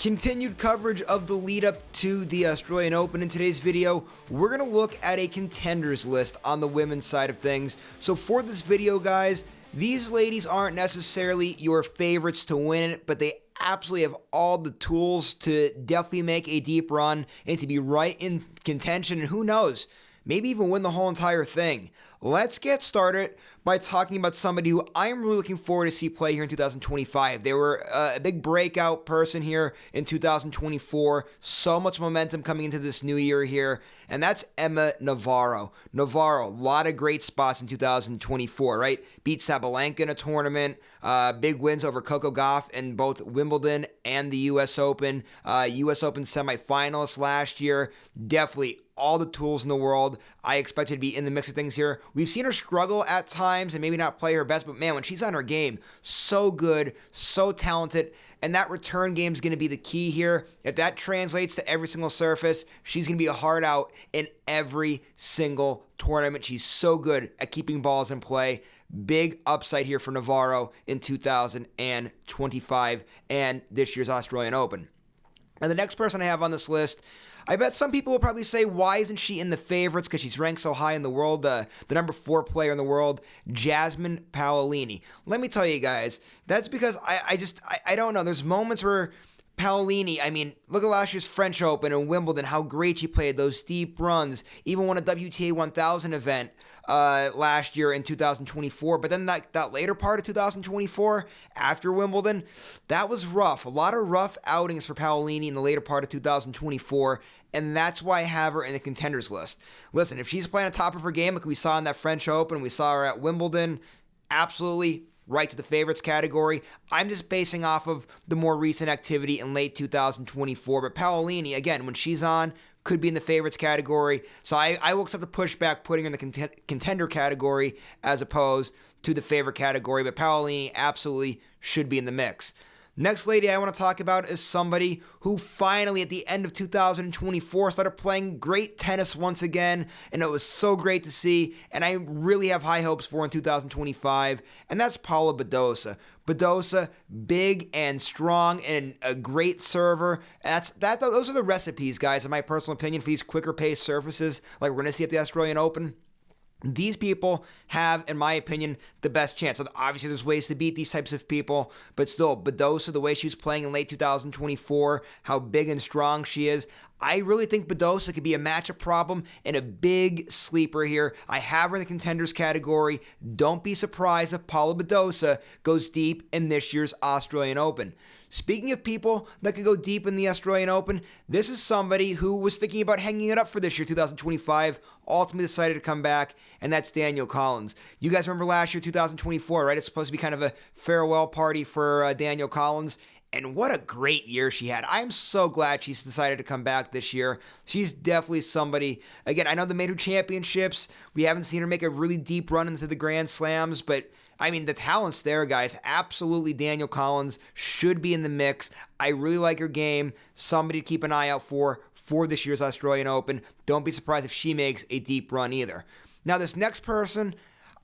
Continued coverage of the lead up to the Australian Open. In today's video, we're going to look at a contenders list on the women's side of things. So for this video, guys, these ladies aren't necessarily your favorites to win it, but they absolutely have all the tools to definitely make a deep run and to be right in contention, and who knows, maybe even win the whole entire thing. Let's get started by talking about somebody who I'm really looking forward to see play here in 2025. They were a big breakout person here in 2024. So much momentum coming into this new year here, and that's Emma Navarro. Navarro, a lot of great spots in 2024, right? Beat Sabalenka in a tournament, big wins over Coco Gauff in both Wimbledon and the U.S. Open. U.S. Open semifinalist last year. Definitely all the tools in the world. I expect her to be in the mix of things here. We've seen her struggle at times and maybe not play her best, but man, when she's on her game, so good, so talented, and that return game is going to be the key here. If that translates to every single surface, she's going to be a hard out in every single tournament. She's so good at keeping balls in play. Big upside here for Navarro in 2025 and this year's Australian Open. And the next person I have on this list, I bet some people will probably say, why isn't she in the favorites? Because she's ranked so high in the world, the number 4 player in the world, Jasmine Paolini. Let me tell you guys, that's because I don't know. There's moments where Paolini, I mean, look at last year's French Open and Wimbledon, how great she played, those deep runs, even won a WTA 1000 event last year in 2024. But then that later part of 2024, after Wimbledon, that was rough. A lot of rough outings for Paolini in the later part of 2024, and that's why I have her in the contenders list. Listen, if she's playing on top of her game like we saw in that French Open, we saw her at Wimbledon, absolutely right to the favorites category. I'm just basing off of the more recent activity in late 2024. But Paolini, again, when she's on, could be in the favorites category. So I will accept the pushback putting her in the contender category as opposed to the favorite category. But Paolini absolutely should be in the mix. Next lady I want to talk about is somebody who finally at the end of 2024 started playing great tennis once again, and it was so great to see, and I really have high hopes for in 2025, and that's Paula Badosa. Badosa, big and strong and a great server. Those are the recipes, guys, in my personal opinion, for these quicker pace surfaces like we're going to see at the Australian Open. These people have, in my opinion, the best chance. So obviously, there's ways to beat these types of people, but still, Badosa, the way she was playing in late 2024, how big and strong she is, I really think Badosa could be a matchup problem and a big sleeper here. I have her in the contenders category. Don't be surprised if Paula Badosa goes deep in this year's Australian Open. Speaking of people that could go deep in the Australian Open, this is somebody who was thinking about hanging it up for this year, 2025, ultimately decided to come back, and that's Danielle Collins. You guys remember last year, 2024, right? It's supposed to be kind of a farewell party for Danielle Collins, and what a great year she had. I'm so glad she's decided to come back this year. She's definitely somebody, again, I know they made her championships. We haven't seen her make a really deep run into the Grand Slams, but I mean, the talent's there, guys. Absolutely, Danielle Collins should be in the mix. I really like her game. Somebody to keep an eye out for this year's Australian Open. Don't be surprised if she makes a deep run either. Now, this next person,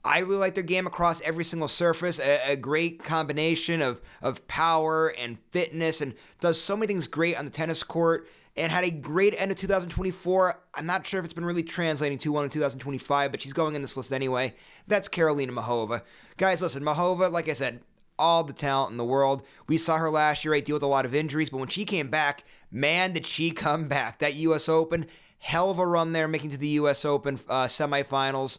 I really like their game across every single surface. A great combination of power and fitness, and does so many things great on the tennis court, and had a great end of 2024. I'm not sure if it's been really translating too well in 2025, but she's going in this list anyway. That's Karolina Muhova. Guys, listen, Muhova, like I said, all the talent in the world. We saw her last year, right, deal with a lot of injuries, but when she came back, man, did she come back. That U.S. Open, hell of a run there, making to the U.S. Open semifinals.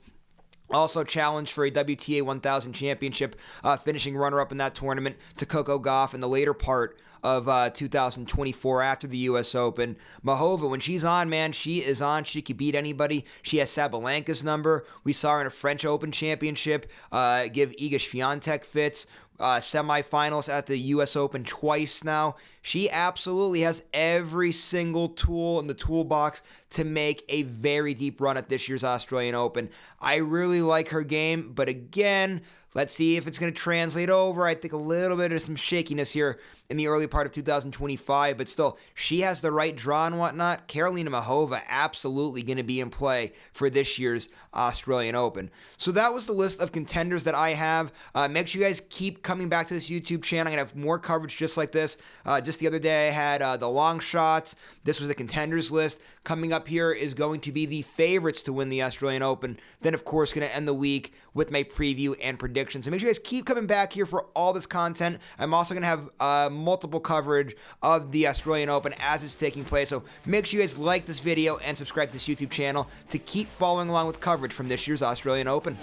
Also challenged for a WTA 1000 championship, finishing runner-up in that tournament to Coco Gauff in the later part of 2024 after the U.S. Open. Muhova, when she's on, man, she is on. She can beat anybody. She has Sabalenka's number. We saw her in a French Open championship give Iga Swiatek fits. Semifinals at the U.S. Open twice now. She absolutely has every single tool in the toolbox to make a very deep run at this year's Australian Open. I really like her game, but again, let's see if it's going to translate over. I think a little bit of some shakiness here in the early part of 2025, but still, she has the right draw and whatnot. Karolina Muhova absolutely going to be in play for this year's Australian Open. So that was the list of contenders that I have. Make sure you guys keep coming back to this YouTube channel. I'm going to have more coverage just like this. Just the other day, I had the long shots. This was the contenders list. Coming up here is going to be the favorites to win the Australian Open. Then, of course, going to end the week with my preview and predictions. So make sure you guys keep coming back here for all this content. I'm also going to have multiple coverage of the Australian Open as it's taking place. So make sure you guys like this video and subscribe to this YouTube channel to keep following along with coverage from this year's Australian Open.